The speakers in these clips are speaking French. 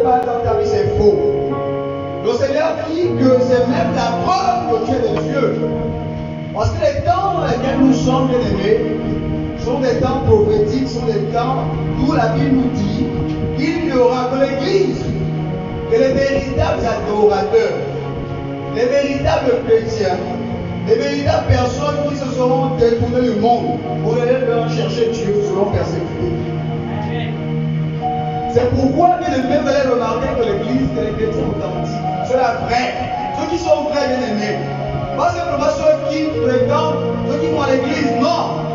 pas dans ta vie, c'est faux. Le Seigneur dit que c'est même la preuve que tu es de Dieu. Parce que les temps dans lesquels nous sommes, bien aimés, sont des temps prophétiques, sont des temps où la Bible nous dit qu'il n'y aura que l'Église, que les véritables adorateurs, les véritables chrétiens, les véritables personnes qui se seront détournées du monde pour aller leur chercher Dieu seront persécutées. C'est pourquoi, bien aimés, vous allez remarquer que l'Église, que les chrétiens authentiques, ceux là vrais, ceux qui sont vrais, bien aimés, pas simplement ceux qui fréquentent, ceux qui vont à l'église, non.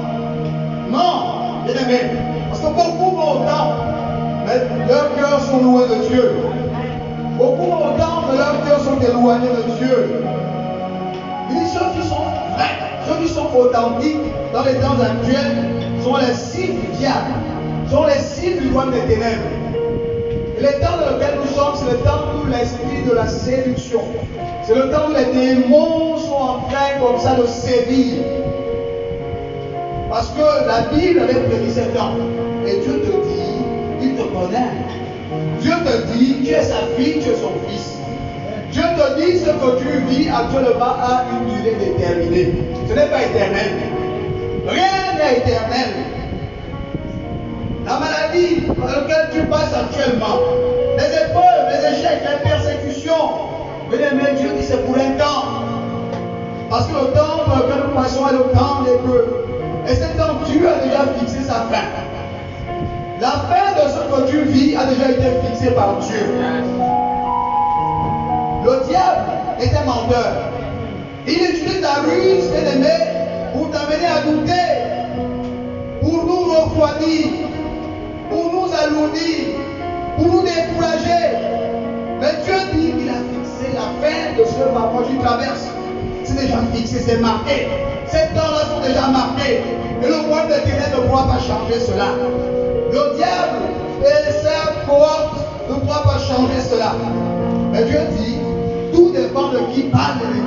Non, bien aimés. Parce que beaucoup vont au temple, mais leurs cœurs sont loin de Dieu. Beaucoup vont au temple, mais leurs cœurs sont éloignés de Dieu. Il dit ceux qui sont vrais, ceux qui sont authentiques dans les temps actuels sont les cibles du diable, sont les cibles du royaume des ténèbres. Et les temps dans lesquels nous sommes, c'est le temps où l'esprit de la séduction, c'est le temps où les démons sont en train comme ça de sévir. Parce que la Bible avait prédit ces temps. Et Dieu te dit, il te connaît. Dieu te dit, tu es sa fille, tu es son fils. Dieu te dit, ce que tu vis actuellement a une durée déterminée. Ce n'est pas éternel. Rien n'est éternel. La maladie par laquelle tu passes actuellement, les épreuves, les échecs, les persécutions, mais Dieu dit c'est pour un temps. Parce que le temps dans lequel nous passons est le temps des preuves. Et cet temps, Dieu a déjà fixé sa fin. La fin de ce que tu vis a déjà été fixée par Dieu. Le diable est un menteur. Il utilise la ruse, bien-aimé, pour t'amener à douter, pour nous refroidir, pour nous alourdir, pour nous décourager. Mais Dieu dit qu'il a fixé la fin de ce parcours que tu traverses. C'est déjà fixé, c'est marqué. Ces temps-là sont déjà marqués. Et le royaume des ténèbres ne pourra pas changer cela. Le diable et sa cohorte ne pourra pas changer cela. Mais Dieu dit, tout dépend de qui parle de lui.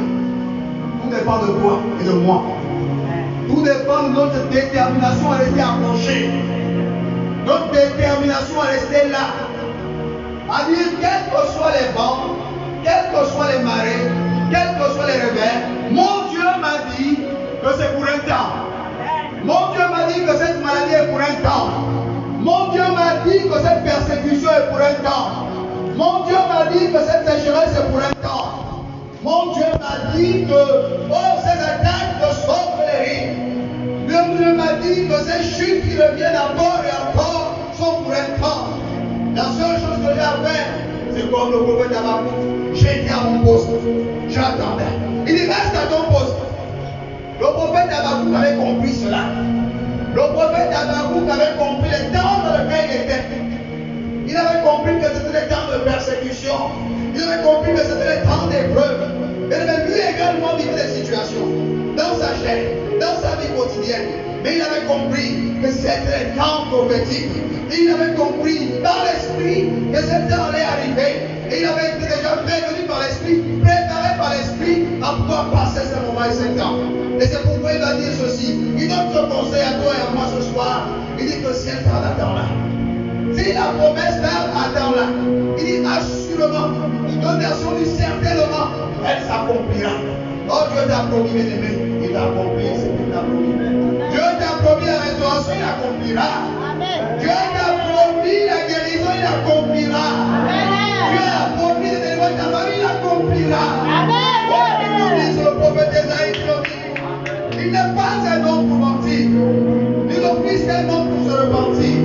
Tout dépend de toi et de moi. Tout dépend de notre détermination à rester accroché. Notre détermination à rester là. À dire, quels que soient les vents, quels que soient les marées, quels que soient les revers, mon Dieu m'a dit que c'est pour un temps. Mon Dieu m'a dit que cette maladie est pour un temps. Mon Dieu m'a dit que cette persécution est pour un temps. Mon Dieu m'a dit que cette sécheresse est pour un temps. Mon Dieu m'a dit que ces attaques de sorcellerie. Mon Dieu m'a dit que ces chutes qui reviennent encore et encore sont pour un temps. La seule chose que j'ai à faire, c'est comme le prophète Habakkuk. J'étais à mon poste. J'attendais. Il dit, reste à ton poste. Le prophète Habakkuk avait compris cela. Le prophète Habakkuk avait compris les temps dans lesquels il était. Il avait compris que c'était les temps de persécution. Il avait compris que c'était les temps d'épreuve. Il avait lui également vécu des situations dans sa chair, dans sa vie quotidienne. Mais il avait compris que c'était les temps prophétiques. Il avait compris dans l'esprit que ce temps allait arriver. Et il avait été déjà prévenu par l'esprit, préparé par l'esprit à pouvoir passer ce moment et ce temps. Et c'est pourquoi il va dire ceci. Il donne ce conseil à toi et à moi ce soir. Il dit que si elle tarde, attends-la. Si la promesse tarde, attends-la. Il dit assurément. Il donne version du certainement. Elle s'accomplira. Oh, Dieu t'a promis, bien aimé. Il t'a accompli ce qu'il t'a promis. Dieu t'a promis la restauration, il accomplira. Dieu t'a promis la guérison, il accomplira. Dieu a promis de délivrer ta famille, il accomplira. Oh, il nous dit sur le prophète Esaïe, il n'est pas un homme pour mentir, ni le fils d'un homme pour se repentir.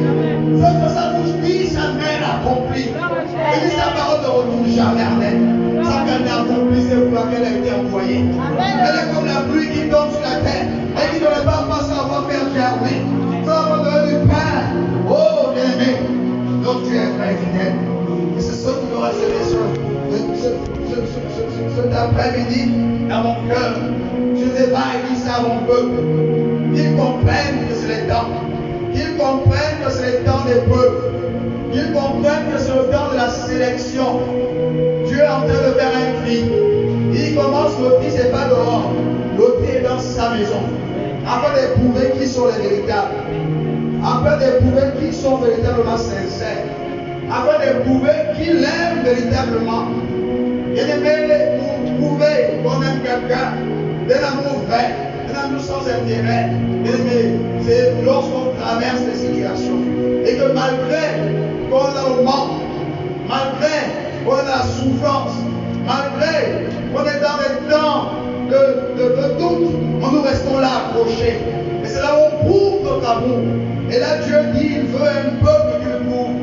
Ce que sa bouche dit, sa main l'accomplit. Il dit sa parole ne retourne jamais à elle. Sa main accomplie, c'est pour laquelle elle a été envoyée. Elle est comme la pluie qui tombe sur la terre et qui ne va pas passer à avoir faire germer. Ça va donner du pain. Oh, bien-aimé, notre Dieu est très fidèle. Et c'est ce qui nous a cet après-midi dans mon cœur. Je déballe et dis ça à mon peuple. Qu'ils comprennent que c'est le temps. Qu'ils comprennent que c'est le temps des peuples. Qu'ils comprennent que c'est le temps de la sélection. Dieu est en train de faire un tri. Il commence le tri, c'est pas dehors. Le tri est dans sa maison. Afin d'éprouver qui sont les véritables. Afin d'éprouver qui sont véritablement sincères. afin d'éprouver qu'il aime véritablement. Bien-aimé, pour prouver qu'on aime quelqu'un d'un amour vrai, d'un amour sans intérêt, bien-aimé, c'est lorsqu'on traverse des situations. Et que malgré qu'on est dans le manque, malgré qu'on est dans la souffrance, malgré qu'on est dans des temps de doute, nous restons là accrochés. Et c'est là où on prouve notre amour. Et là, Dieu dit, il veut un peuple qui le prouve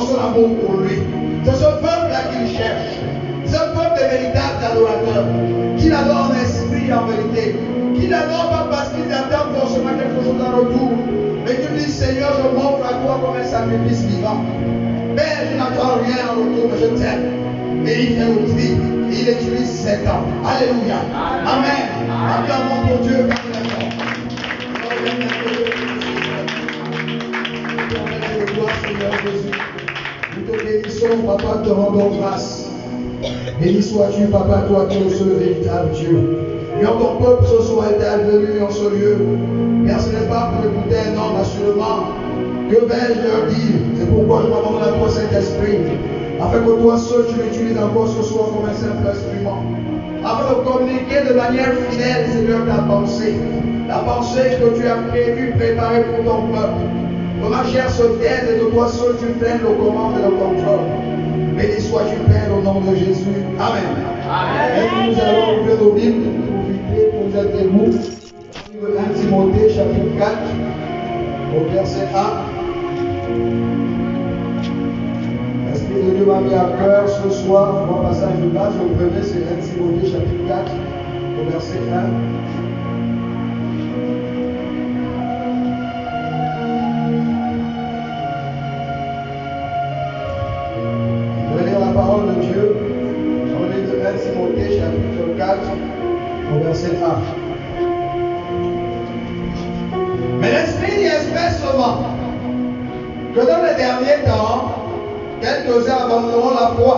son amour pour lui. C'est ce peuple-là qu'il cherche. C'est un peuple de véritables adorateurs, qui l'adore en esprit et en vérité, qui l'adore pas parce qu'ils attendent forcément quelque chose en retour, mais qui disent, Seigneur, je m'offre à toi comme un sacrifice vivant. Père, je n'attends rien en retour, mais je t'aime. Et il fait le tri, et il utilise 7 ans. Alléluia. Amen. Acclamons pour Dieu comme il est fort. Seigneur Jésus, nous te bénissons, Papa, te rendons grâce. Béni sois-tu, Papa, toi qui es le seul véritable Dieu. Et en ton peuple ce soir est advenu en ce lieu. Car ce n'est pas pour écouter un homme, assurément. Que vais-je leur dire? C'est pourquoi je m'abandonne à toi, Saint-Esprit, afin que toi seul tu m'utilises encore ce soir comme un simple instrument. Afin de communiquer de manière fidèle, Seigneur, ta pensée. La pensée que tu as prévue, préparée pour ton peuple. Que ma chair se taise et que toi seul tu prennes le commande et le contrôle. Béni sois-tu, Père, au nom de Jésus. Amen. Amen. Et nous allons ouvrir nos Bibles pour prier, pour vous être debout. 1 Timothée, chapitre 4, au verset 1. L'Esprit de Dieu m'a mis à cœur ce soir, mon passage de base, le premier, c'est 1 Timothée, chapitre 4, au verset 1. Parole de Dieu, dans le livre de 1 Timothée, chapitre 4, au verset 1. Mais l'Esprit dit expressément que dans les derniers temps, quelques-uns abandonneront la foi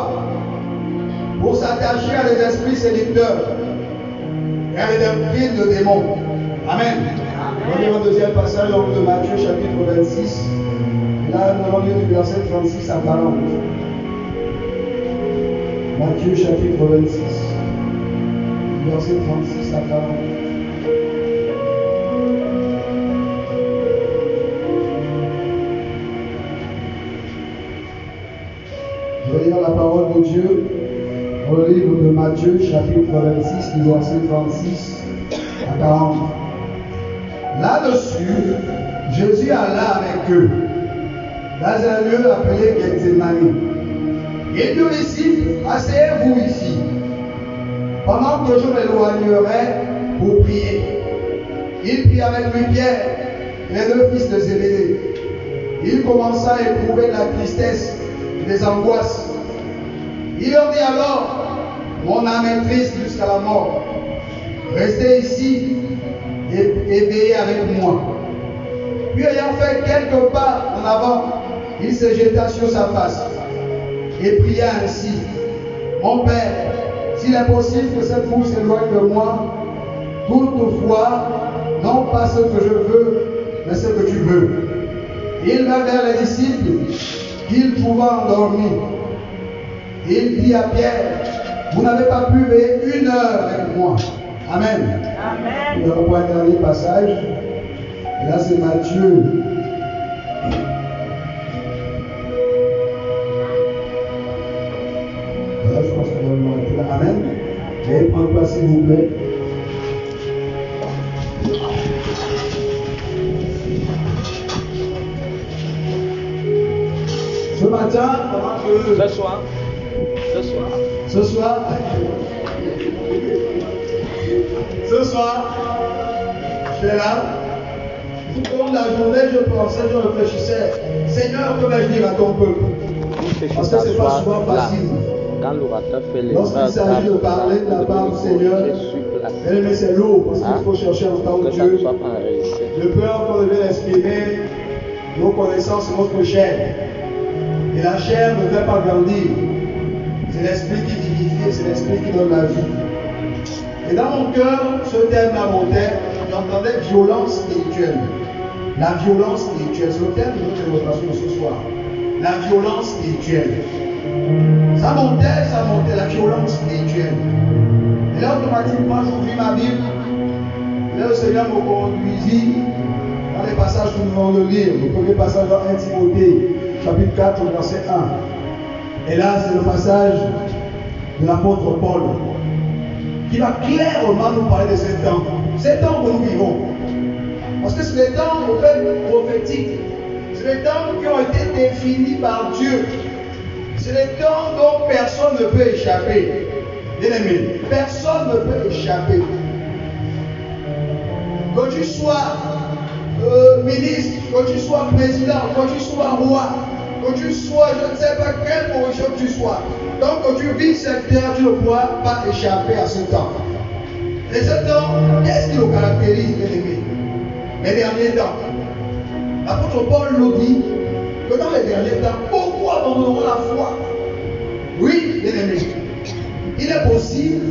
pour s'attacher à des esprits séducteurs et à des doctrines de démons. Amen. On va lire un deuxième passage dans le de Matthieu, chapitre 26. Et là, nous allons lire du verset 36 à 40. Matthieu chapitre 26, verset 36 à 40. Je vais lire la parole de Dieu dans le livre de Matthieu chapitre 26, du verset 36 à 40. Là-dessus, Jésus alla avec eux dans un lieu appelé Gethsémani. Il dit aux disciples, asseyez-vous ici, pendant que je m'éloignerai pour prier. Il prit avec lui Pierre et les 2 fils de Zébédée. Il commença à éprouver de la tristesse et des angoisses. Il leur dit alors, mon âme est triste jusqu'à la mort. Restez ici et veillez avec moi. Puis ayant fait quelques pas en avant, il se jeta sur sa face et pria ainsi, mon Père, s'il est possible que cette foule s'éloigne de moi, toutefois, non pas ce que je veux, mais ce que tu veux. Il va vers les disciples qu'il trouva endormis. Il dit à Pierre, vous n'avez pas pu veiller 1 heure avec moi. Amen. Amen. Nous allons voir un dernier passage. Et là, c'est Matthieu. Je pense qu'on va le mettre là. Amen. Et prendre place, s'il vous plaît. Ce matin, pendant que... Ce soir, je suis là. Tout au long de la journée, je pensais, je réfléchissais. Seigneur, que vais-je dire à ton peuple? Parce que ce n'est pas souvent facile. Lorsqu'il s'agit de parler de la part du Seigneur, mais c'est lourd parce qu'il faut chercher en tant que Dieu. Je peux encore devoir exprimer nos connaissances et notre chair. Et la chair ne fait pas grandir. C'est l'esprit qui vivifie, c'est l'esprit qui donne la vie. Et dans mon cœur, ce terme-là montait, j'entendais violence spirituelle. La violence spirituelle, c'est le terme de notre évocation ce soir. la violence spirituelle. Ça montait, la violence spirituelle. Et là, automatiquement, j'ouvris ma Bible. Là, le Seigneur me conduisit dans les passages que nous venons de lire. Le premier passage dans 1 Timothée, chapitre 4, verset 1. Et là, c'est le passage de l'apôtre Paul qui va clairement nous parler de ces temps. Ces temps que nous vivons. Parce que c'est des temps, en fait, prophétiques. C'est des temps qui ont été définis par Dieu. C'est des temps dont personne ne peut échapper. Bien aimé, personne ne peut échapper. Que tu sois ministre, que tu sois président, que tu sois roi, que tu sois, je ne sais pas quelle position que tu sois, tant que tu vis cette terre, tu ne pourras pas échapper à ce temps. Et ce temps, qu'est-ce qui le caractérise, bien aimé? Les derniers temps. L'apôtre Paul nous dit que dans les derniers temps, beaucoup abandonneront la foi. Oui, bien aimé. Il est possible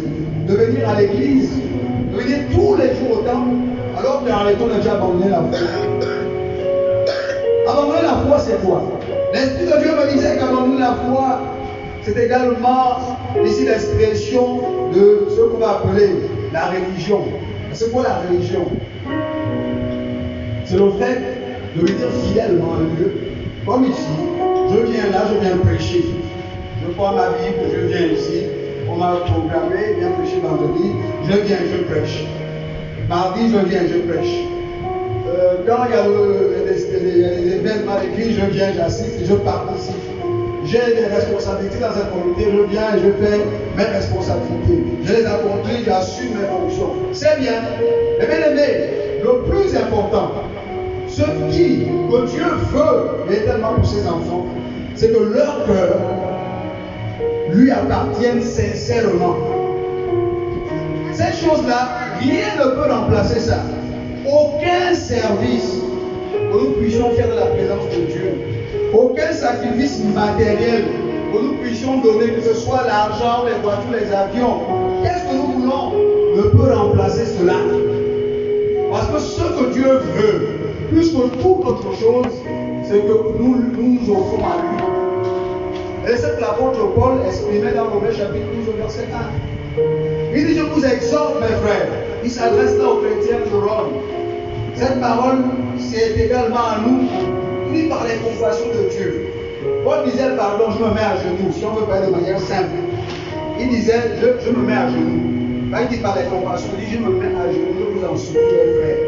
de venir à l'église, de venir tous les jours au temple, alors qu'en réalité, on a déjà abandonné la foi. Abandonner la foi, c'est quoi? L'Esprit de Dieu me disait qu'abandonner la foi, c'est également ici l'expression de ce qu'on va appeler la religion. C'est quoi la religion? C'est le fait de venir fidèlement à Dieu. Comme ici, je viens là, je viens prêcher. Je prends ma Bible, je viens ici. On m'a programmé, viens prêcher vendredi. Je viens, je prêche. Mardi, je viens, je prêche. Quand il y a les événements d'église, je viens, j'assiste et je participe. J'ai des responsabilités dans un comité, je viens et je fais mes responsabilités. Je les accomplis, j'assume mes fonctions. C'est bien. Mais bien aimé, le plus important, ce que Dieu veut éternellement pour ses enfants, c'est que leur cœur lui appartienne sincèrement. Ces choses-là, rien ne peut remplacer ça. Aucun service que nous puissions faire de la présence de Dieu, aucun sacrifice matériel que nous puissions donner, que ce soit l'argent, les voitures, les avions, qu'est-ce que nous voulons, ne peut remplacer cela. Parce que ce que Dieu veut, plus que toute autre chose, c'est que nous offrons à lui. Et c'est l'apôtre Paul exprimé dans Romains chapitre 12, verset 1. Il dit, je vous exhorte, mes frères. Il s'adresse là aux chrétiens de Rome. Cette parole, c'est également à nous. Il dit par les compassions de Dieu. Paul disait, pardon, je me mets à genoux. Si on veut parler de manière simple. Il disait, je me mets à genoux. Quand il dit par les compassions, il dit, je me mets à genoux, je vous en supplie, mes frères.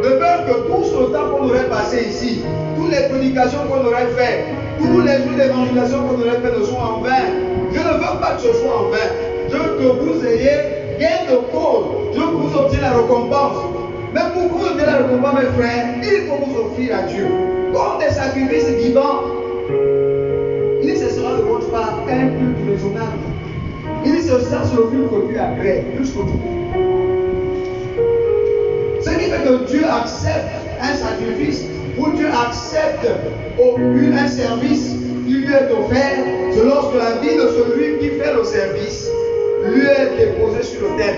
De peur que tout ce temps qu'on aurait passé ici, toutes les prédications qu'on aurait fait, tous les jours d'évangélisation qu'on aurait fait ne soient en vain. Je ne veux pas que ce soit en vain. Je veux que vous ayez gain de cause. Je veux que vous obteniez la récompense. Mais pour que vous obteniez la récompense, mes frères, il faut vous offrir à Dieu. Comme des sacrifices vivants. Il dit, ce sera de votre part un culte raisonnable. Il dit, c'est ça, c'est le culte que Dieu agrée, plus que tout. Ce qui fait que Dieu accepte un sacrifice, ou Dieu accepte un service qui lui est offert, c'est lorsque la vie de celui qui fait le service lui est déposée sur l'autel.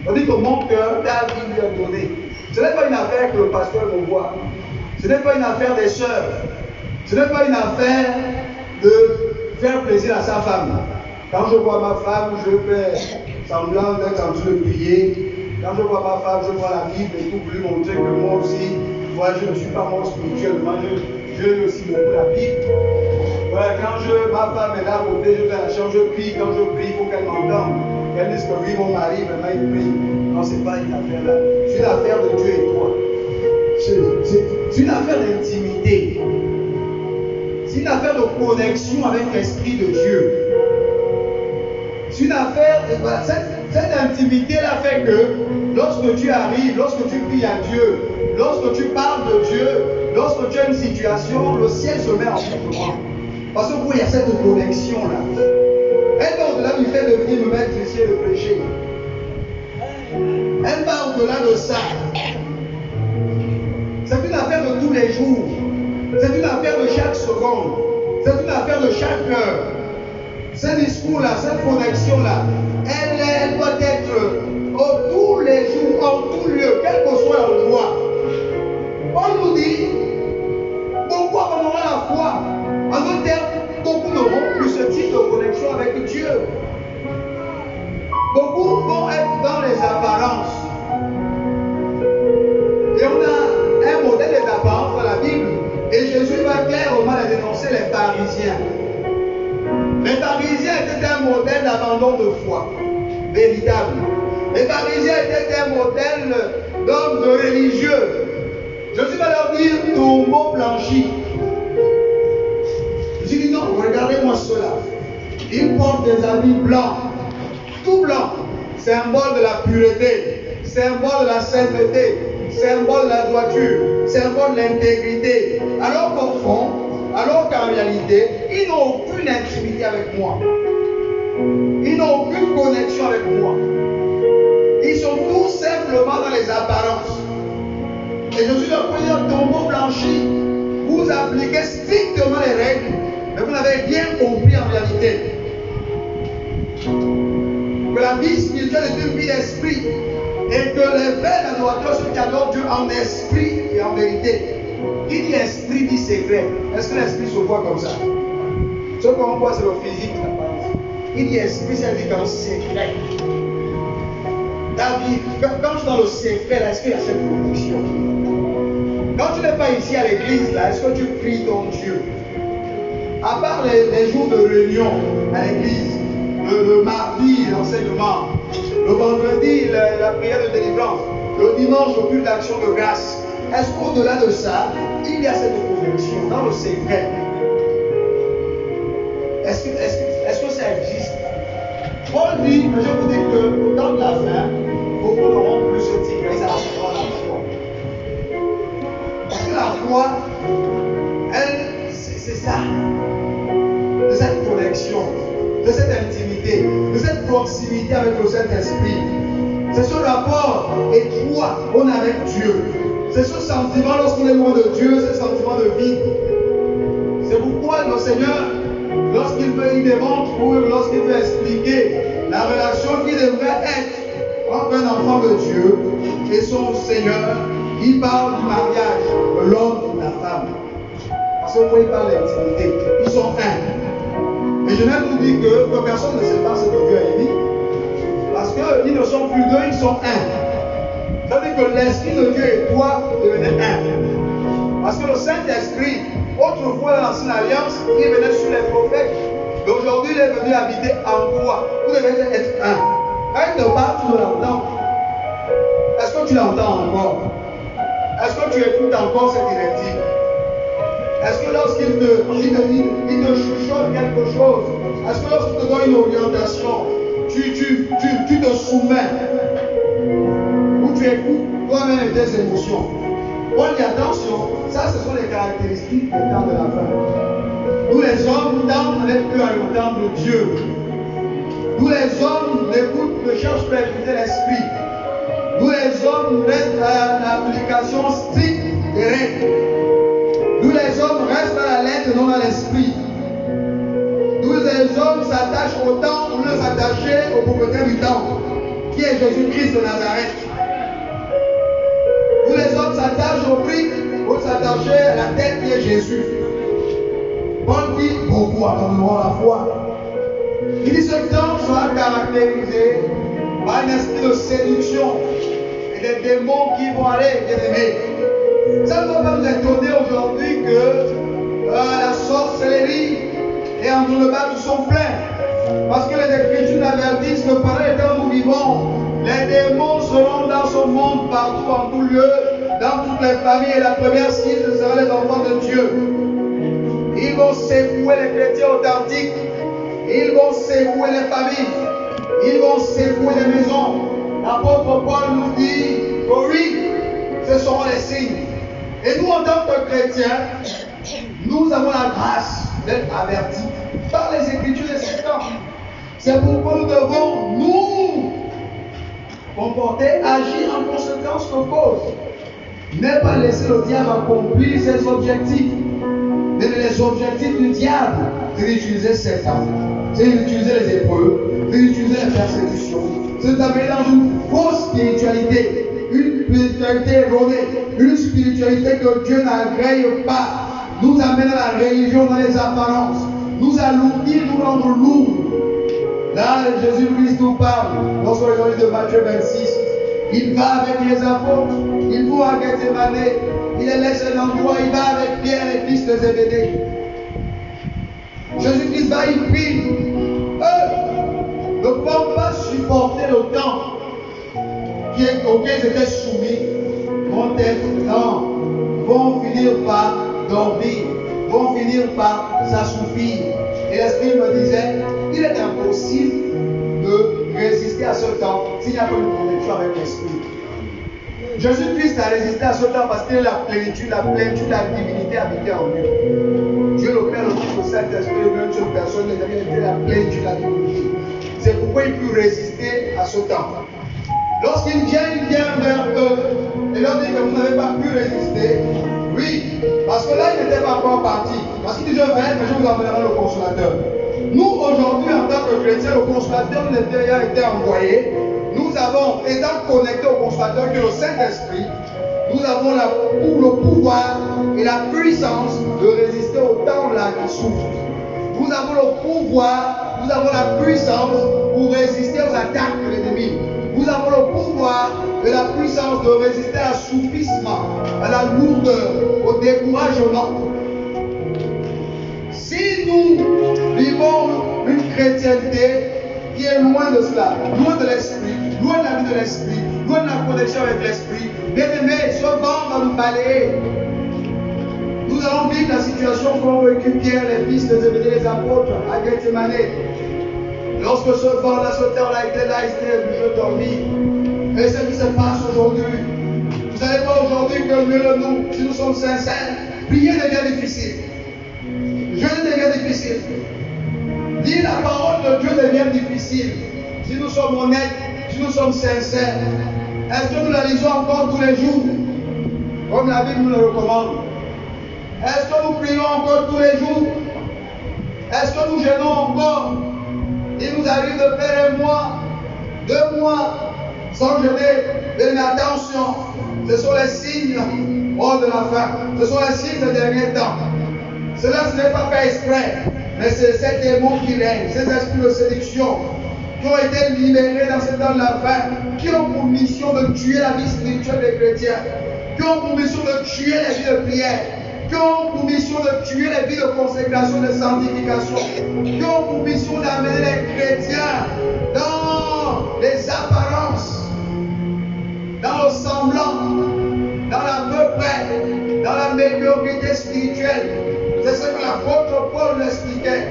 On dit que mon cœur, ta vie lui est donnée. Ce n'est pas une affaire que le pasteur me voit. Ce n'est pas une affaire des sœurs. Ce n'est pas une affaire de faire plaisir à sa femme. Quand je vois ma femme, je fais semblant d'être en train de prier. Quand je vois ma femme, je vois la Bible et tout, pour lui montrer que moi aussi, moi je ne suis pas mort spirituellement, je lis aussi beaucoup la Bible. Voilà, quand ma femme est là à côté, je fais la chambre, je prie. Quand je prie, il faut qu'elle m'entende. Qu'elle dise que oui, mon mari, maintenant il prie. Non, ce n'est pas une affaire là. C'est une affaire de Dieu et toi. C'est une affaire d'intimité. C'est une affaire de connexion avec l'Esprit de Dieu. C'est une affaire, voilà, cette intimité-là fait que lorsque tu arrives, lorsque tu pries à Dieu, lorsque tu parles de Dieu, lorsque tu as une situation, le ciel se met en mouvement. Parce que il y a cette connexion-là. Elle va au-delà du fait de venir me mettre ici et de prêcher. Elle va au-delà de ça. C'est une affaire de tous les jours. C'est une affaire de chaque seconde. C'est une affaire de chaque heure. Ce discours-là, cette connexion-là, elle doit être tous les jours, en tout lieu, quel que soit l'endroit. On nous dit, pourquoi on aura pharisiens. Les pharisiens étaient un modèle d'abandon de foi, véritable. Les pharisiens étaient un modèle d'hommes de religieux. Jésus va leur dire tombeau blanchi. Jésus dit non, regardez-moi cela. Ils portent des habits blancs, tout blanc, symbole de la pureté, symbole de la sainteté, symbole de la droiture, symbole de l'intégrité. Alors qu'au fond, alors qu'en réalité, ils n'ont aucune intimité avec moi. Ils n'ont aucune connexion avec moi. Ils sont tout simplement dans les apparences. Et Jésus leur dit, tombeau blanchi, vous appliquez strictement les règles, mais vous n'avez rien compris en réalité. Que la vie spirituelle est une vie d'esprit. Et que les vrais adorateurs, ceux qui adorent Dieu en esprit et en vérité. Qui dit esprit dit secret. Est-ce que l'esprit se voit comme ça? Ce qu'on voit, c'est le physique. Il dit esprit, ça dit comme secret. David, quand tu es dans le secret, est-ce qu'il y a cette connexion? Quand tu n'es pas ici à l'église, là, est-ce que tu pries ton Dieu? À part les jours de réunion à l'église, le mardi, l'enseignement, le vendredi, la prière de délivrance, le dimanche, le culte d'action de grâce, est-ce qu'au-delà de ça, il y a cette connexion dans le secret? Est-ce que ça existe? Paul dit, je vous dis que au temps de la fin, beaucoup n'auront plus ce tigre, ils apprendront la foi. Parce que la foi, elle, c'est ça. De cette connexion, de cette intimité, de cette proximité avec le Saint-Esprit. C'est ce rapport étroit qu'on a avec Dieu. C'est ce sentiment lorsqu'on est loin de Dieu, ce sentiment de vide. C'est pourquoi le Seigneur, lorsqu'il veut y démontrer ou lorsqu'il veut expliquer la relation qui devrait être entre un enfant de Dieu et son Seigneur, il parle du mariage de l'homme et de la femme. Parce que quand il parle d'intimité, ils sont un. Et je viens de vous dire que personne ne sait pas ce que Dieu a dit. Parce qu'ils ne sont plus deux, ils sont un. Ça veut dire que l'Esprit de Dieu et toi devenaient un. Parce que le Saint-Esprit, autrefois dans l'Ancienne Alliance, il venait sur les prophètes. Mais aujourd'hui, il est venu habiter en toi. Vous devez être un. Quand il te parle, tu l'entends. Est-ce que tu l'entends encore? Est-ce que tu écoutes encore cette directive? Est-ce que lorsqu'il te chuchote quelque chose, est-ce que lorsqu'il te donne une orientation, tu te soumets? Ou tu écoutes toi-même tes émotions? On dit attention, ça ce sont les caractéristiques du temps de la fin. Nous les hommes tendent à être plus à l'entendre de Dieu. Nous les hommes ne cherchent pas à écouter l'esprit. Nous les hommes restent à l'application stricte des règles. Nous les hommes restent à la lettre, non à l'esprit. Nous les hommes s'attachent au temps au lieu de s'attacher au propriétaire du temps, qui est Jésus-Christ de Nazareth. Nous les hommes s'attachent au prix au lieu de s'attacher à la tête qui est Jésus. Paul dit, beaucoup attendront la foi. Il dit, ce temps sera caractérisé par un esprit de séduction et des démons qui vont aller, bien aimés. Ça ne doit pas nous étonner aujourd'hui que la sorcellerie et en le bas sont pleins. Parce que les Écritures nous avertissent que pendant les temps où nous vivons, les démons seront dans ce monde, partout, en tout lieu, dans toutes les familles. Et la première cible, ce sera les enfants de Dieu. Ils vont secouer les chrétiens authentiques. Ils vont secouer les familles. Ils vont secouer les maisons. L'apôtre Paul nous dit que oui, ce seront les signes. Et nous, en tant que chrétiens, nous avons la grâce d'être avertis par les Écritures de ces temps. C'est pourquoi nous devons nous comporter, agir en conséquence de cause. Ne pas laisser le diable accomplir ses objectifs. Mais les objectifs du diable, c'est d'utiliser Satan, c'est d'utiliser les épreuves, c'est d'utiliser les persécutions, c'est d'amener dans une fausse spiritualité. Une spiritualité erronée, une spiritualité que Dieu n'agrée pas, nous amène à la religion dans les apparences, nous alourdir, nous rendre lourds. Là, Jésus-Christ nous parle, dans son évangile de Matthieu 26, il va avec les apôtres, il va à Gethsémanée, il les laisse un endroit, il va avec Pierre et fils de Zébédée. va, ils prient. Eux ne vont pas supporter le temps auquel ils étaient soumis, vont être lents, vont finir par dormir, vont finir par s'assoupir. Et l'Esprit me disait, il est impossible de résister à ce temps s'il n'y a pas une connexion avec l'Esprit. Jésus-Christ a résisté à ce temps parce qu'il est la plénitude, la divinité habitée en lui. Dieu le Père, le Fils, le Saint-Esprit, même seule personne, les amis, était la plénitude, la divinité. C'est pourquoi il peut résister à ce temps. Lorsqu'il vient vers eux et leur dit que vous n'avez pas pu résister. Oui, parce que là, il n'était pas encore parti. Parce qu'il dit, je vais, mais je vous emmènerai le consolateur. Nous, aujourd'hui, en tant que chrétiens, le consolateur nous a été envoyé. Nous avons, étant connectés au consolateur qui est le Saint-Esprit, nous avons le pouvoir et la puissance de résister au temps là qui souffre. Nous avons le pouvoir, nous avons la puissance pour résister aux attaques de l'ennemi. Nous avons le pouvoir et la puissance de résister à l'assoupissement, à la lourdeur, au découragement. Si nous vivons une chrétienté qui est loin de cela, loin de l'esprit, loin de la vie de l'esprit, loin de la connexion avec l'esprit, bien aimé, ce vent va nous balayer. Nous allons vivre la situation qu'ont vécu Pierre, les fils de Zébédée, les apôtres, à Gethsémane. Lorsque ce vent-là, ce terre-là était là, ils étaient obligés de dormir. Et c'est ce qui se passe aujourd'hui. Vous allez voir aujourd'hui que mieux de nous, si nous sommes sincères, prier devient difficile. Jeûner devient difficile. Dire la parole de Dieu devient difficile. Si nous sommes honnêtes, si nous sommes sincères, est-ce que nous la lisons encore tous les jours, comme la Bible nous le recommande? Est-ce que nous prions encore tous les jours? Est-ce que nous jeûnons encore? Il nous arrive de faire 1 mois, 2 mois sans jeûner. Mais attention, ce sont les signes de la fin. Ce sont les signes des derniers temps. Cela, ce n'est pas fait exprès, mais c'est ces démons qui règnent, ces esprits de séduction qui ont été libérés dans ce temps de la fin, qui ont pour mission de tuer la vie spirituelle des chrétiens, qui ont pour mission de tuer les vies de prière, qui ont pour mission de tuer les vies de consécration, de sanctification, qui ont pour mission d'amener les chrétiens dans les apparences, dans le semblant, dans la peu près, dans la médiocrité spirituelle. C'est ce que l'apôtre Paul nous expliquait.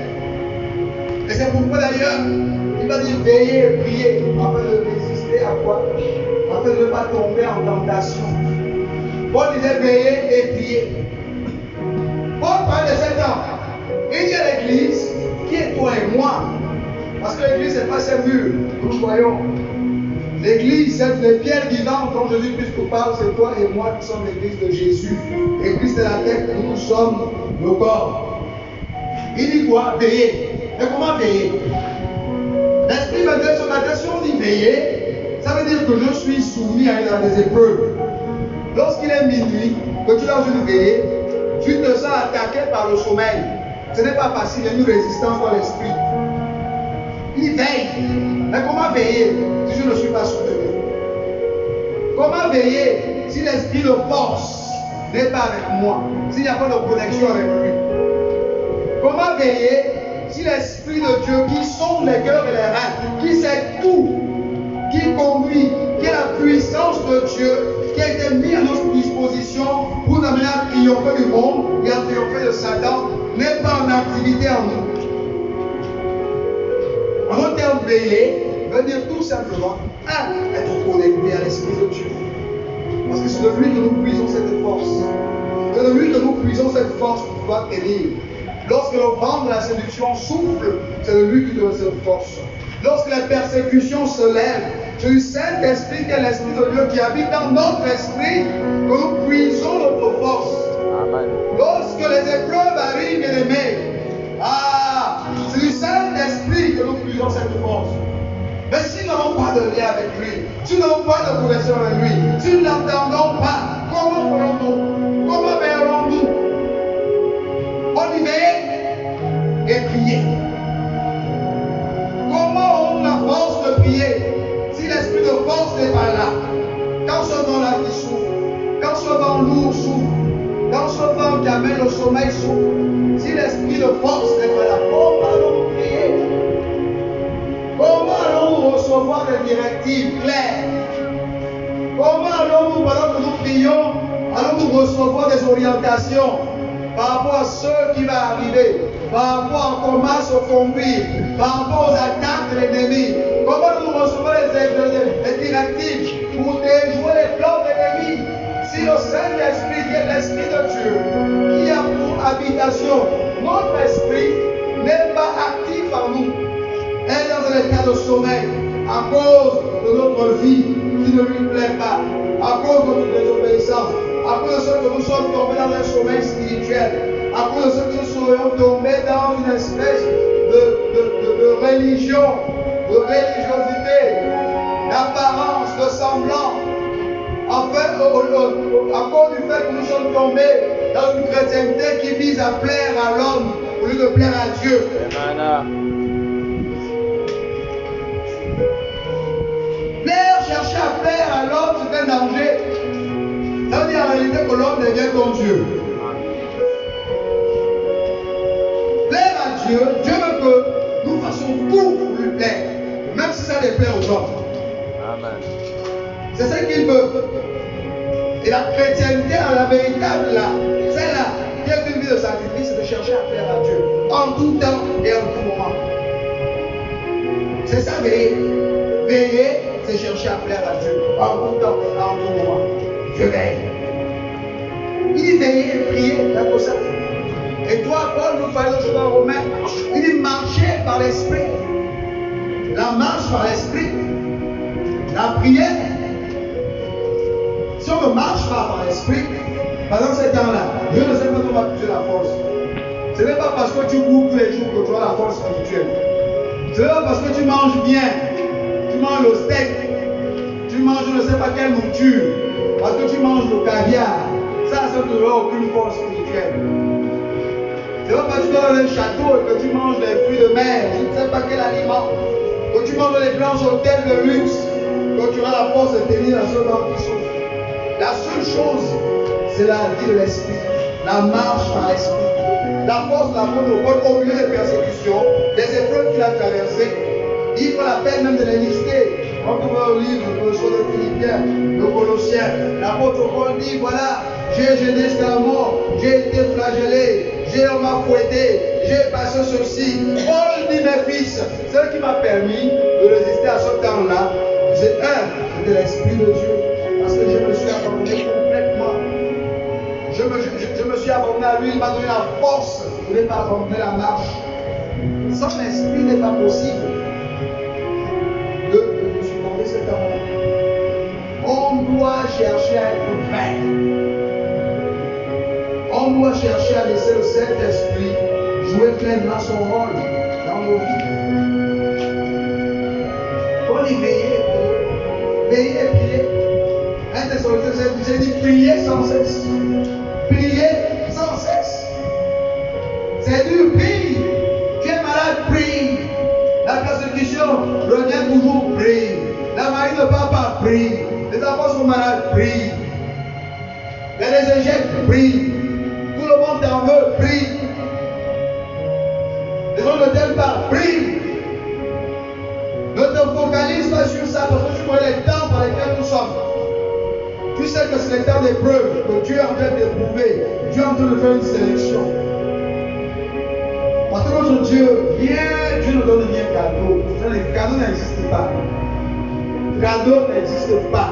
Et c'est pourquoi d'ailleurs, il va dire veiller et prier afin de résister à quoi? Afin de ne pas tomber en tentation. Paul disait veiller et prier. Paul parle de cet homme. Il dit à l'église, qui est toi et moi? Parce que l'église, ce n'est pas ces murs que nous voyons. L'église, c'est les pierres vivantes dont Jésus-Christ nous parle, c'est toi et moi qui sommes l'église de Jésus. L'église, c'est la tête, nous sommes le corps. Il dit quoi? Veiller. Mais comment veiller? L'Esprit me dit ce matin, si on dit veiller, ça veut dire que je suis soumis à des épreuves. Lorsqu'il est minuit, que tu as une veillée, tu te sens attaqué par le sommeil. Ce n'est pas facile, il y a une résistance dans l'esprit. Il veille. Mais comment veiller si je ne suis pas soutenu? Comment veiller si l'esprit de force n'est pas avec moi, s'il n'y a pas de connexion avec lui? Comment veiller si l'Esprit de Dieu qui sonde les cœurs et les reins, qui sait tout, qui conduit, qui est la puissance de Dieu, qui a été mis à notre disposition pour nous amener à triompher du monde et à triompher de Satan, n'est pas en activité en nous? En un terme, veiller veut dire tout simplement être connecté à l'Esprit de Dieu. Parce que c'est de lui que nous puisons cette force. C'est de lui que nous puisons cette force pour pouvoir tenir. Lorsque le vent de la séduction souffle, c'est de lui qui donne cette force. Lorsque les persécutions se lèvent, c'est le Saint-Esprit qui est l'Esprit de Dieu qui habite dans notre esprit que nous puisons notre force. Amen. Lorsque les épreuves arrivent, bien aimés, c'est du Saint-Esprit que nous puisons cette force. Mais si nous n'avons pas de lien avec lui, si nous n'avons pas de connexion avec lui, si nous n'entendons pas, comment ferons-nous? Comment verrons-nous? On y veille et prier. Comment on a la force de prier si l'esprit de force n'est pas là? Quand ce vent-là qui souffle, quand ce vent lourd souffle, quand ce vent qui amène le sommeil souffle, si l'esprit de force n'est pas là, comment allons-nous des directives claires. Comment allons-nous, pendant que nous prions, allons-nous recevoir des orientations par rapport à ce qui va arriver, par rapport à comment se conduire, par rapport aux attaques de l'ennemi? Comment nous recevons les directives pour déjouer les plans de l'ennemi? Si le Saint-Esprit, qui est l'Esprit de Dieu, qui a pour habitation notre esprit, n'est pas actif en nous, est dans un état de sommeil à cause de notre vie qui ne lui plaît pas, à cause de notre désobéissance, à cause de ce que nous sommes tombés dans un sommeil spirituel, à cause de ce que nous serions tombés dans une espèce de religion, de religiosité, d'apparence, de semblant. En fait, à cause du fait que nous sommes tombés dans une chrétienté qui vise à plaire à l'homme au lieu de plaire à Dieu. Chercher à plaire à l'homme, c'est un danger. Ça veut dire en réalité que l'homme devient comme Dieu. Plaire à Dieu, Dieu veut que nous fassions tout pour lui plaire, même si ça déplaît aux hommes. Amen. C'est ce qu'il veut. Et la chrétienté, la véritable, celle-là, qui est une vie de sacrifice, c'est de chercher à plaire à Dieu en tout temps et en tout moment. C'est ça, veiller. Veiller, c'est chercher à plaire à Dieu en tout temps et en tout moment. Je veille. Il dit veiller et prier, d'accord ça. Et toi, Paul nous parle de dans Romains. Il dit marcher par l'esprit. La marche par l'esprit. La prière. Si on ne marche pas par l'esprit, pendant ces temps-là, Dieu ne sait pas comment puiser la force. Ce n'est pas parce que tu cours tous les jours que tu as la force spirituelle. Ce n'est pas parce que tu manges bien, tu manges le steak, tu manges je ne sais pas quelle nourriture, parce que tu manges le caviar. Ça ne te donne aucune force spirituelle. Ce n'est pas parce que tu vas dans un château et que tu manges des fruits de mer, je ne sais pas quel aliment, que tu manges des blanches hôtels de luxe, que tu auras la force de tenir la seule qui souffre. La seule chose, c'est la vie de l'esprit, la marche par l'esprit, la force de la monopole au milieu des persécutions, des épreuves qu'il a traversées. Il faut la peine même de les lister. On peut voir au livre de Philippiens, de Colossiens. L'apôtre Paul dit voilà, j'ai gêné jusqu'à la mort, j'ai été flagellé, on m'a fouetté, j'ai passé ceci. Paul dit mes fils, ce qui m'a permis de résister à ce temps-là, c'était l'esprit de Dieu. Parce que je me suis abandonné complètement. Je me suis abandonné à lui, il m'a donné la force de ne pas abandonner la marche. Sans l'esprit, il n'est pas possible de supporter cet amour. On doit chercher à être vrai. On doit chercher à laisser le Saint-Esprit jouer pleinement son rôle dans nos vies. On y veiller et prier. Un Thessaloniciens, j'ai dit prier sans cesse. Prier sans cesse. C'est dur, prie. Tu es malade, prie. La persécution revient toujours, prie. La marine ne part pas, prie. Les enfants sont malades, prie. Il y a des échecs, prie. Tout le monde t'en veut, prie. Les gens ne t'aiment pas, prie. Ne te focalise pas sur ça parce que tu connais les temps par lesquels nous sommes. Tu sais que c'est le temps d'épreuve, que Dieu est en train d'éprouver. Dieu est en train de faire une sélection. Parce que notre Dieu ne donne rien cadeau. Le cadeau n'existe pas. Cadeau n'existe pas.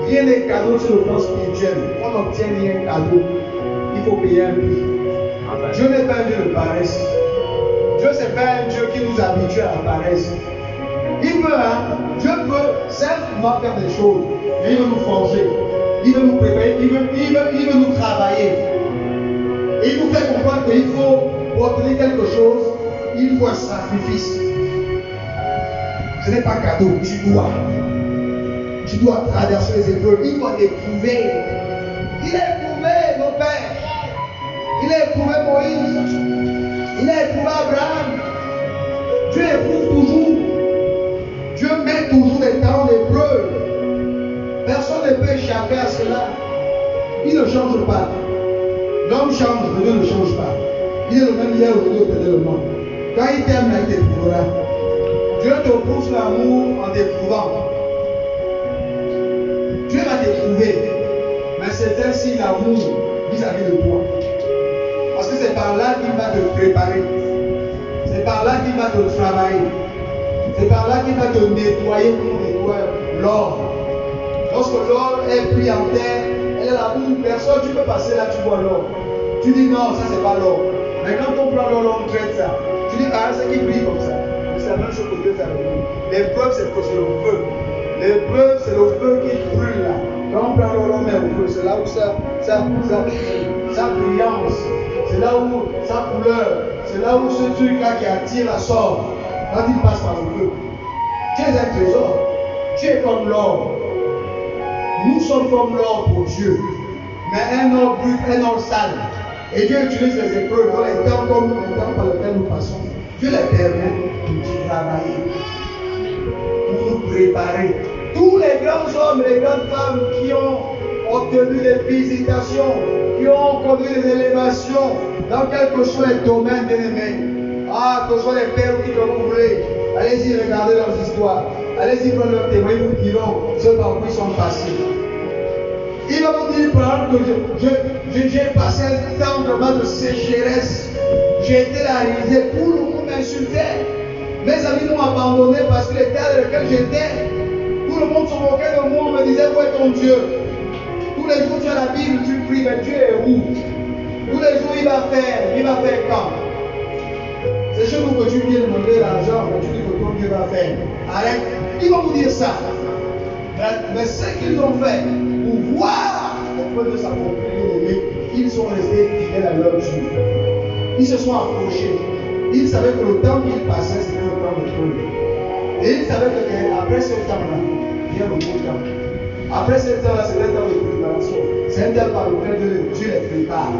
Rien n'est cadeau sur le plan spirituel. On n'obtient rien cadeau. Il faut payer un prix. Dieu n'est pas un Dieu de paresse. Dieu, ce n'est pas un Dieu qui nous habitue à la paresse. Il veut, Dieu peut simplement faire des choses. Mais il veut nous forger. Il veut nous préparer. Il veut nous travailler. Et il nous fait comprendre qu'il faut, pour obtenir quelque chose, il faut un sacrifice. Ce n'est pas cadeau. Tu dois traverser les épreuves. Il doit éprouver. Il a éprouvé nos pères. Il a éprouvé Moïse. Il a éprouvé Abraham. Dieu éprouve toujours. Dieu met toujours des temps d'épreuve. Personne ne peut échapper à cela. Il ne change pas. L'homme change, mais Dieu ne change pas. Il est le même hier, aujourd'hui, éternellement. Quand il t'aime, il t'éprouvera. Dieu te pousse l'amour en t'éprouvant. Dieu va t'éprouver, mais c'est ainsi l'amour vis-à-vis de toi. Parce que c'est par là qu'il va te préparer. C'est par là qu'il va te travailler. C'est par là qu'il va te nettoyer comme on nettoie l'or. Lorsque l'or est pris en terre, elle est là où personne, tu peux passer là, tu vois l'or. Tu dis non, ça c'est pas l'or. Mais quand on prend l'or, on traite ça. Tu dis, ah, c'est qui brille comme ça. C'est la même chose que Dieu fait avec nous. L'épreuve, c'est le feu. L'épreuve, c'est le feu qui brûle là. Quand on prend l'or, on met au feu. C'est là où ça brillance. C'est là où sa couleur. C'est là où ce truc-là qui attire la sort. Quand il passe par le feu. Tu es un trésor. Tu es comme l'or. Nous sommes comme l'or pour Dieu. Mais un or brut, un or sale. Et Dieu utilise les épreuves dans les temps comme les temps par lesquels nous passons. Dieu les permet de travailler, pour nous préparer. Tous les grands hommes et les grandes femmes qui ont obtenu des visitations, qui ont conduit des élévations dans quel que soit les domaines, bien aimés. Ah, que ce soit les pères qui vous voulez, allez-y regarder leurs histoires. Allez-y prendre leurs témoins, ils vous diront ce par quoi ils sont passés. Il va vous dire par exemple que j'ai passé un temps vraiment de sécheresse. J'ai été réalisé, tout le monde m'insultait. Mes amis m'ont abandonné parce que l'état dans lequel j'étais, tout le monde se moquait de moi, on me disait où est ton Dieu? Tous les jours tu as la Bible, tu pries, mais Dieu est où? Tous les jours il va faire quand? C'est chez nous que tu viens demander l'argent, mais tu dis que ton Dieu va faire. Arrête, il va vous dire ça. Mais ce qu'ils ont fait, pour voir l'œuvre de s'accomplir, ils sont restés fidèles à leur Dieu. Ils se sont approchés. Ils savaient que le temps qu'ils passaient, c'était le temps de Dieu. Et ils savaient qu'après ce temps-là, vient le beau temps. Après ce temps-là, c'est un temps de préparation. C'est un temps par lequel Dieu les prépare.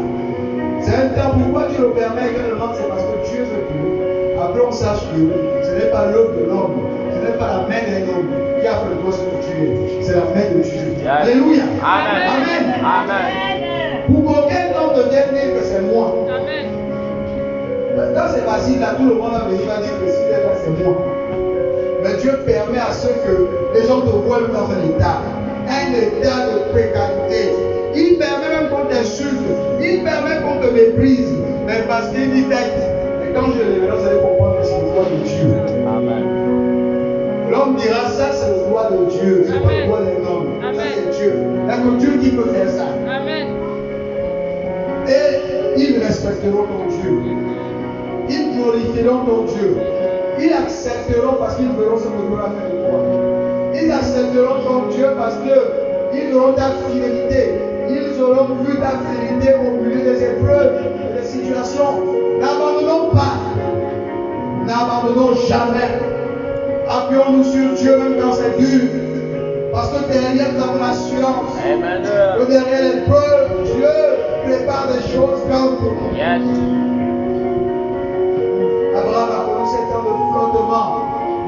C'est un temps, pourquoi Dieu le permet également, c'est parce que Dieu veut que, après on sache que ce n'est pas l'œuvre de l'homme, ce n'est pas la main d'un homme qui a fait le poste que tu es, c'est la main de Dieu. Yes. Alléluia. Amen. Amen. Amen. Pour qu'aucun homme ne vienne dire que c'est moi. Amen. Quand c'est facile, là, tout le monde va venir dire que si c'est là, c'est moi. Mais Dieu permet à ceux que les gens te voient dans un état de précarité. Il permet même qu'on t'insulte, il permet qu'on te méprise, mais parce qu'il dit tête. Et quand je le verrai, vous allez comprendre que c'est le droit de Dieu. Amen. L'homme dira ça, c'est le droit de Dieu, c'est pas le droit d'un homme. Ça, c'est Dieu. Il n'y a que Dieu qui peut faire ça. Amen. Et ils respecteront ton Dieu. Ils glorifieront ton Dieu. Ils accepteront parce qu'ils verront ce que Dieu a fait de toi. Ils accepteront ton Dieu parce qu'ils auront ta fidélité. Ils auront vu ta fidélité au milieu des épreuves et des situations. N'abandonnons pas. N'abandonnons jamais. Appuyons-nous sur Dieu même quand c'est dur. Parce que derrière nous avons l'assurance que derrière l'épreuve, Dieu prépare des choses grandes pour nous. Yes. Abraham a connu ces temps de flottement.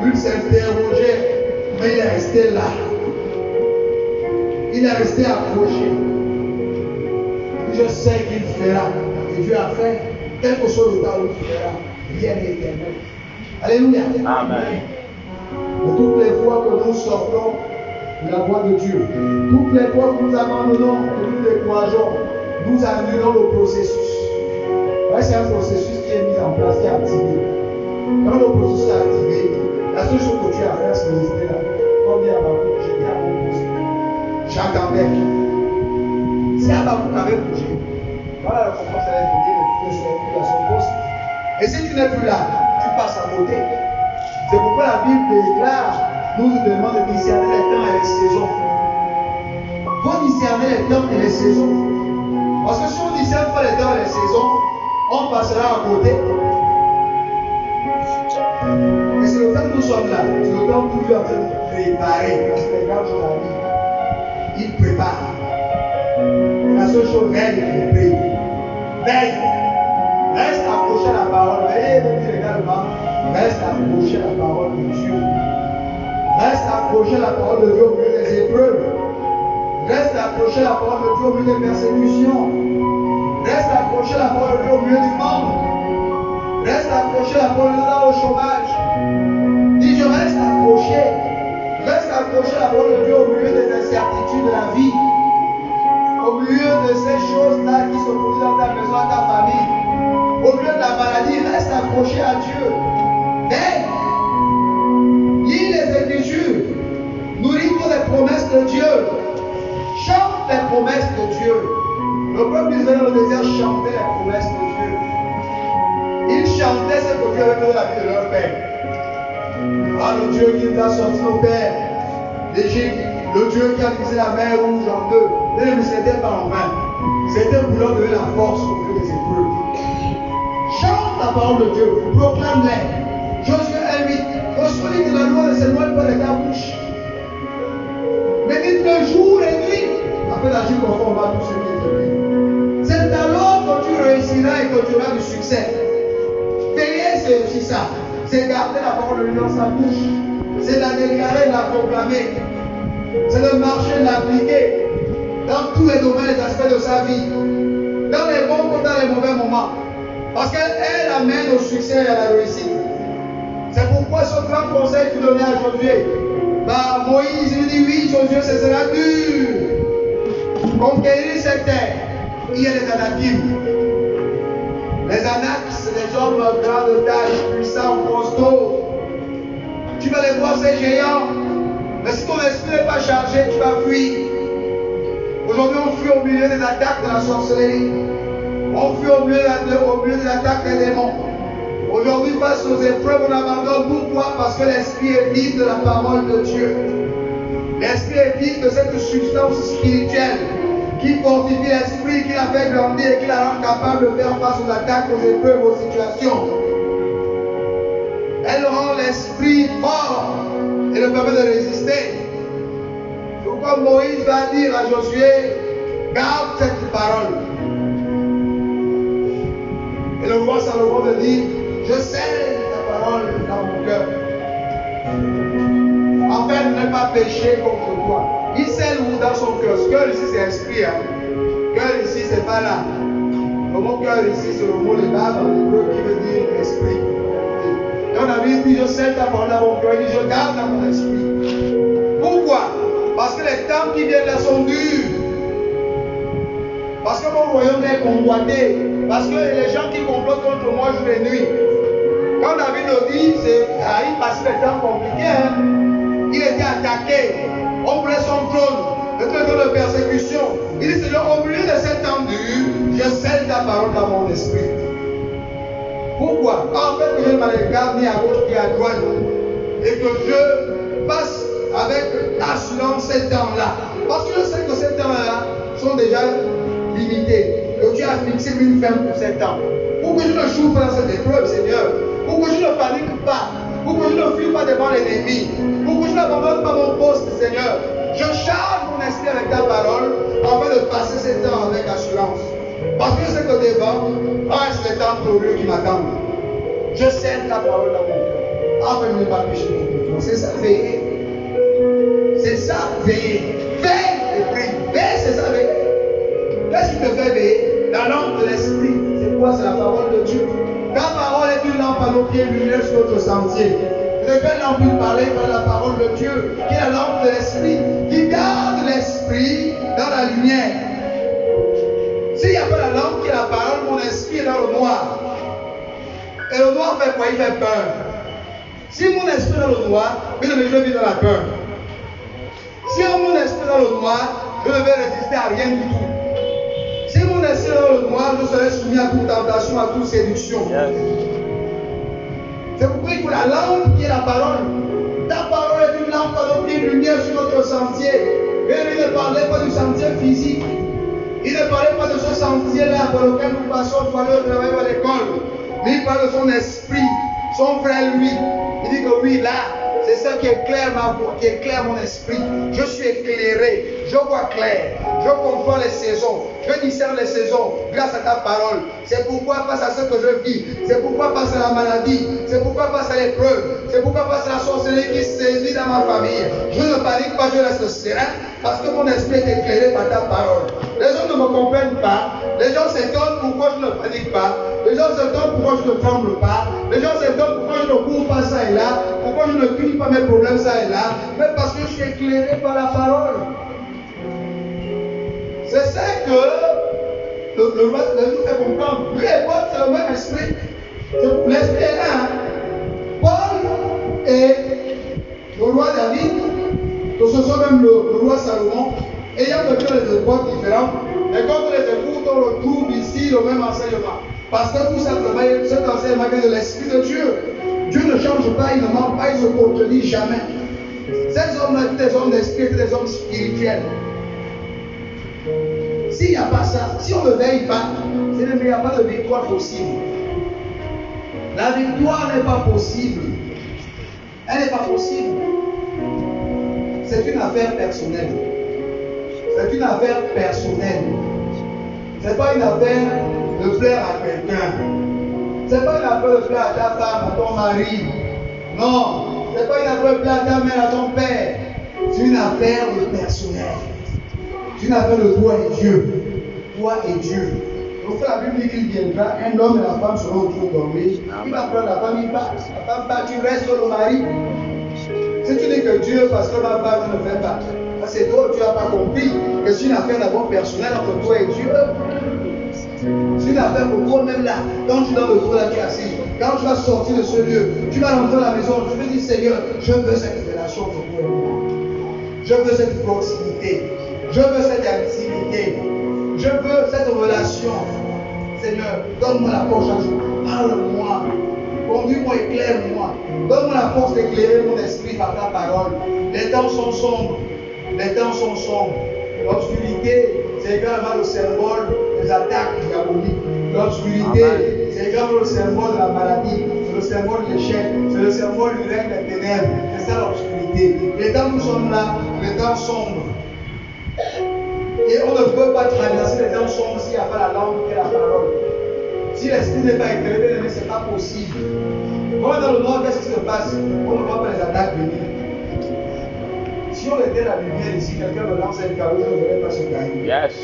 Lui s'interrogeait, mais il est resté là. Il est resté accroché. Je sais qu'il fera. Et Dieu a fait, quel que soit le temps où il fera, rien n'est éternel. Alléluia. Amen. Et toutes les fois que nous sortons de la voie de Dieu, toutes les fois que nous abandonnons, que nous décourageons, nous annulons le processus. Ouais, c'est un processus qui est mis en place, qui est activé. Quand le processus est activé, la seule chose que tu as à faire, c'est rester là. Comme dit Abakouk, j'étais à mon poste. J'attendais. Si Abakouk avait bougé, voilà la récompense allait venir, il serait plus à son poste. Et si tu n'es plus là, tu passes à côté. C'est pourquoi la Bible déclare, nous demande de discerner les temps et les saisons. Il faut discerner les temps et les saisons. Parce que si on ne discerne pas les temps et les saisons, on passera à côté. Et c'est le temps que nous sommes là. C'est le temps où Dieu est en train de préparer. Parce que les gars sont la vie. Il prépare. Et la seule chose, veille et prie. Veille. Reste accroché à la parole. Veillez, me dit également. Reste accroché à la parole de Dieu. Reste accroché à la parole de Dieu au milieu des épreuves. Reste accroché à la parole de Dieu au milieu des persécutions. Reste accroché à la parole de Dieu au milieu du monde. Reste accroché à la parole de Dieu dans le chômage. Dis, je accrocher à la parole de Dieu au milieu des incertitudes de la vie, au milieu de ces choses-là qui se produisent dans ta maison, dans ta famille, au milieu de la maladie. Reste accroché à Dieu. Veille. Lis les Écritures. Nourris-toi des promesses de Dieu. Chante les promesses de Dieu. Le peuple d'Israël au désert chantait les promesses de Dieu. Ils chantaient ce que Dieu avait fait dans la vie de leur père. Ah, le Dieu qui nous a sorti nos pères d'Égypte, le Dieu qui a divisé la mer rouge en deux. Mais ce n'était pas en vain. C'était pour leur donner la force au milieu des épreuves. Chante la parole de Dieu, proclame-les. Josué 1:8. Josué dit que la loi ne s'éloigne pas de ta bouche. Mais dites-le jour et nuit, afin d'agir conforme à tout ce qui est écrit. C'est alors que tu réussiras et que tu auras du succès. Veiller, c'est aussi ça. C'est garder la parole de Dieu dans sa bouche. C'est la déclarer, la proclamer. C'est de marcher, l'appliquer dans tous les domaines, les aspects de sa vie. Dans les bons comme dans les mauvais moments. Parce qu'elle amène au succès et à la réussite. C'est pourquoi ce grand conseil fut donné à Josué. Bah, Moïse lui dit oui, Josué, ce sera dur. Conquérir cette terre. Il y a les Anakim. Les Anaks, c'est des hommes grands de taille, puissants, costauds. Tu vas les voir, ces géants. Mais si ton esprit n'est pas chargé, tu vas fuir. Aujourd'hui, on fuit au milieu des attaques de la sorcellerie. On fuit au milieu des attaques des démons. Aujourd'hui, face aux épreuves, on abandonne. Pourquoi? Parce que l'esprit est vide de la parole de Dieu. L'esprit est vide de cette substance spirituelle qui fortifie l'esprit, qui l'a fait grandir et qui la rend capable de faire face aux attaques, aux épreuves, aux situations. Elle rend l'esprit fort et le permet de résister. Pourquoi Moïse va dire à Josué, garde cette parole. Et le roi Salomon te dit, je scelle ta parole dans mon cœur. Afin de ne pas pécher contre toi. Il scelle où dans son cœur. Ce cœur ici c'est esprit. Hein. Cœur ici c'est pas là. Le mot cœur ici c'est le mot de base en hébreu qui veut dire esprit. Quand David dit je scelle ta parole dans mon cœur, il dit je garde dans mon esprit. Pourquoi? Parce que les temps qui viennent là sont durs. Parce que mon royaume est convoité. Parce que les gens qui complotent contre moi jour et nuit. Quand David le dit, il passait des temps compliqués. Hein. Il était attaqué. On voulait son trône. Le trône de persécution. Il dit Seigneur, au milieu de cet temps dur, je scelle ta parole dans mon esprit. Pourquoi? En fait, que je ne me regarde ni à gauche ni à droite. Et que je passe avec assurance ces temps-là. Parce que je sais que ces temps-là sont déjà limités. Que tu as fixé une fin pour ces temps. Pour que je ne souffre dans cette épreuve, Seigneur. Pour que je ne panique pas. Pour que je ne fuis pas devant l'ennemi. Pour que je n'abandonne pas mon poste, Seigneur. Je charge mon esprit avec ta parole afin de passer ces temps avec assurance. Parce que je sais que devant, c'est les temps glorieux qui m'attendent. Je scelle ta parole dans mon cœur. Afin de ne pas pécher contre toi. C'est ça, veiller. C'est ça, veiller. Veille et prie. Veille, c'est ça, veiller. Qu'est-ce qui te fait veiller? La lampe de l'esprit. C'est quoi? C'est la parole de Dieu. Ta parole est une lampe à nos pieds, une lumière sur notre sentier. De quelle lampe il parlait? Par la parole de Dieu, qui est la lampe de l'esprit, qui garde l'esprit dans la lumière. S'il n'y a pas la lampe qui est la parole, mon esprit est dans le noir. Et le noir fait quoi? Il fait peur. Si mon esprit est dans le noir, je vis dans la peur. Si mon esprit est dans le noir, je ne vais résister à rien du tout. Si mon esprit est dans le noir, je serai soumis à toute tentation, à toute séduction. C'est pourquoi il faut la lampe qui est la parole. Ta parole est une lampe à nos pieds, une lumière sur notre sentier. Mais il ne parlait pas du sentier physique. Il ne parlait pas de ce sentier-là par lequel nous passons pour aller au travail ou à l'école. Mais il parle de son esprit, son frère lui. Il dit que oui, là, c'est ça qui éclaire ma voix, qui éclaire mon esprit. Je suis éclairé, je vois clair, je comprends les saisons, je discerne les saisons grâce à ta parole. C'est pourquoi face à ce que je vis, c'est pourquoi face à la maladie, c'est pourquoi face à l'épreuve, c'est pourquoi face à la sorcellerie qui sévit dans ma famille, je ne panique pas, je reste serein parce que mon esprit est éclairé par ta parole. Les gens ne me comprennent pas, les gens s'étonnent pourquoi je ne panique pas, les gens s'étonnent pourquoi je ne tremble pas, les gens s'étonnent pourquoi je ne cours pas ça et là, pourquoi je ne crie pas mes problèmes ça et là, mais parce que je suis éclairé par la parole. C'est ça que le roi nous fait comprendre. Lui et Paul, c'est le même esprit. L'esprit est là. Paul et le roi David, que ce soit même le roi Salomon, ayant vécu des époques différentes, et quand on les écoute, on retrouve ici le même enseignement. Parce que tout simplement, cet enseignement vient de l'Esprit de Dieu. Dieu ne change pas, il ne ment pas, il ne se contredit jamais. Ces hommes-là étaient des hommes d'esprit, étaient des hommes spirituels. S'il n'y a pas ça, si on ne veille pas, il n'y a pas de victoire possible. La victoire n'est pas possible. Elle n'est pas possible. C'est une affaire personnelle. C'est une affaire personnelle. Ce n'est pas une affaire de plaire à quelqu'un. Ce n'est pas une affaire de plaire à ta femme, à ton mari. Non. Ce n'est pas une affaire de plaire à ta mère, à ton père. C'est une affaire de personnel. C'est une affaire de toi et Dieu. Toi et Dieu. Donc la Bible dit qu'il viendra, un homme et la femme seront autour dormir. Il va prendre la femme, il part. La femme part, tu restes le mari. Si tu dis que Dieu, parce que ma femme ne fait pas, c'est toi, tu n'as pas compris que c'est une affaire d'abord personnelle entre toi et Dieu. C'est une affaire pour toi-même là. Quand tu es dans le trou là, tu es assis. Quand tu vas sortir de ce lieu, tu vas rentrer à la maison, tu veux dire Seigneur, je veux cette relation entre toi et moi. Je veux cette proximité. Je veux cette intimité. Je veux cette relation. Seigneur, donne-moi la force chaque jour. Parle-moi. Conduis-moi, éclaire-moi. Donne-moi la force d'éclairer mon esprit par ta parole. Les temps sont sombres. Les temps sont sombres. L'obscurité, c'est également le symbole des attaques diaboliques. L'obscurité, c'est également le symbole de la maladie. C'est le symbole de l'échec. C'est le symbole du règne des ténèbres. C'est ça l'obscurité. Les temps nous sommes là, les temps sombres. Et on ne peut pas traverser les temps sombres s'il n'y a pas la langue et la parole. Si l'esprit n'est pas éclairé, ce n'est pas possible. Quand on est dans le noir, qu'est-ce qui se passe? On ne voit pas les attaques venir. Si on était la lumière ici, quelqu'un me lance un cadeau, je ne verrais pas ce gagner. Yes.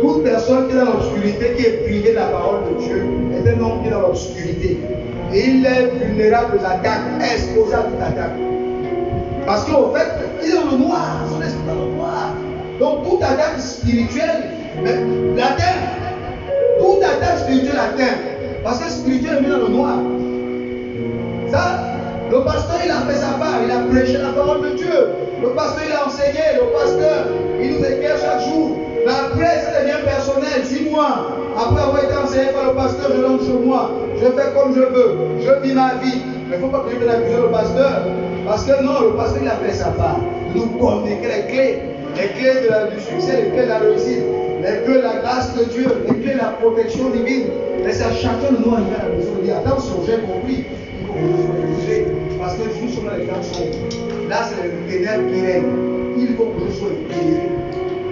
Toute personne qui est dans l'obscurité, qui est privée de la parole de Dieu, est un homme qui est dans l'obscurité. Et il est vulnérable aux attaques, exposé à toute attaque. Parce qu'en fait, il est dans le noir, son esprit est dans le noir. Donc toute attaque spirituelle, l'atteint. Toute attaque spirituelle atteint. Parce que spirituel est mis dans le noir. Ça, le pasteur, il a fait sa part, il a prêché la parole de Dieu. Le pasteur, il a enseigné. Le pasteur, il nous éclaire chaque jour. Mais après, ça devient personnel. 6 mois. Après avoir été enseigné par le pasteur, je rentre chez moi. Je fais comme je veux. Je vis ma vie. Mais il ne faut pas que je vienne accuser le pasteur. Parce que non, le pasteur, il a fait sa part. Il nous communique les clés. Les clés du succès, les clés de la réussite. Les clés de la grâce de Dieu. Les clés de la protection divine. Mais c'est à chacun de nous arriver à la maison de dire, attention, j'ai compris. Il faut que je sois éclairé. Parce que nous sommes dans les temps sombres. Là, c'est le ténèbres qui règne. Il faut que je sois éclairé.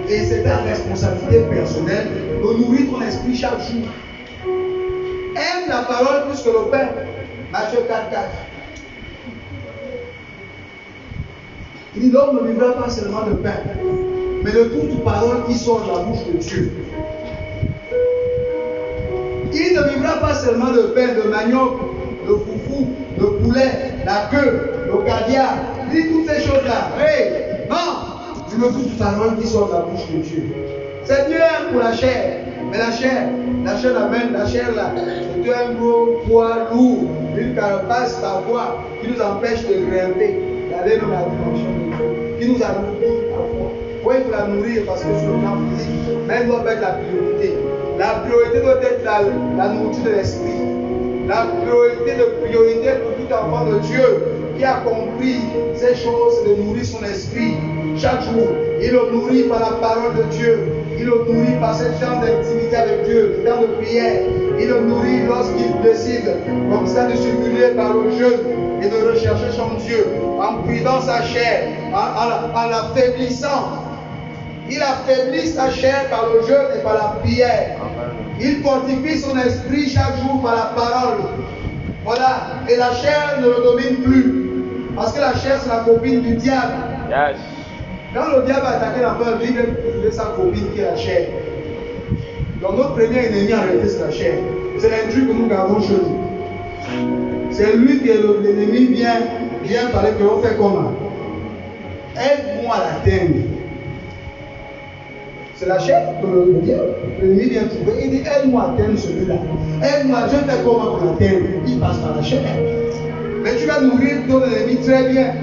Et c'est ta responsabilité personnelle de nourrir ton esprit chaque jour. Aime la parole plus que le pain. Matthieu 4:4. Il dit, l'homme ne vivra pas seulement de pain, mais de toute parole qui sort de la bouche de Dieu. Il ne vivra pas seulement de pain, de manioc, de foufou, de poulet, la queue, le caviar. Il dit toutes ces choses-là. Hey, non, c'est de toute parole qui sort de la bouche de Dieu. C'est bien pour la chair, mais la chair amène, la chair là, c'est un gros poids lourd, une carapace parfois qui nous empêche de grimper, d'aller dans la dimension de Dieu, qui nous alourdit parfois. Oui, il faut la nourrir parce que sur le plan physique, mais elle doit être la priorité. La priorité doit être la nourriture de l'esprit. La priorité pour tout enfant de Dieu qui a compris ces choses, c'est de nourrir son esprit chaque jour. Il le nourrit par la parole de Dieu. Il le nourrit par cette temps d'intimité avec Dieu, ce temps de prière. Il le nourrit lorsqu'il décide, comme ça, de se brûler par le jeûne et de rechercher son Dieu, en privant sa chair, en l'affaiblissant. Il affaiblit sa chair par le jeûne et par la prière. Il fortifie son esprit chaque jour par la parole. Voilà. Et la chair ne le domine plus. Parce que la chair, c'est la copine du diable. Yes. Quand le diable a attaqué l'enfant, il aime trouver sa copine qui est la chair. Donc notre premier ennemi en réalité, c'est la chair. C'est l'intrus que nous gardons chez nous. C'est lui que l'ennemi vient parler que l'on fait comment? Aide-moi à l'atteindre. C'est la chair que le diable, l'ennemi vient trouver. Il dit aide-moi à atteindre celui-là. Aide-moi, je vais faire comment pour l'atteindre? Il passe par la chair. Mais tu vas nourrir ton ennemi très bien.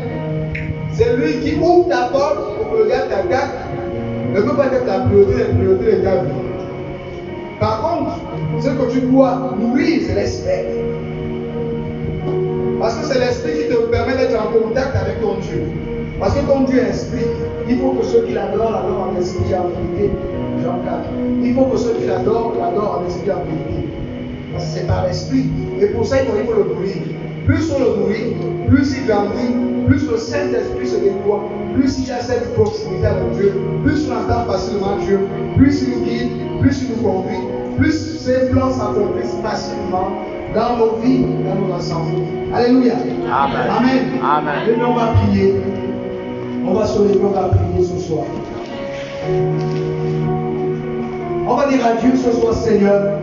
C'est lui qui ouvre ta porte pour que le gars t'attaque. Ne peut pas être ta priorité, la priorité de ta vie. Par contre, ce que tu dois nourrir, c'est l'esprit. Parce que c'est l'esprit qui te permet d'être en contact avec ton Dieu. Parce que ton Dieu est esprit. Il faut que ceux qui l'adorent en esprit et en vérité. Jean 4. Il faut que ceux qui l'adorent en esprit et en vérité. Parce que c'est par l'esprit. Et pour ça, il faut le nourrir. Plus on le nourrit, plus il grandit, plus le Saint-Esprit se déploie, plus il a cette proximité avec Dieu, plus on entend facilement Dieu, plus il nous guide, plus il nous conduit, plus ses plans s'accomplissent facilement dans nos vies, dans nos ensembles. Alléluia. Amen. Amen. Amen. Et on va prier. On va se lever, on va prier ce soir. On va dire à Dieu ce soir, Seigneur.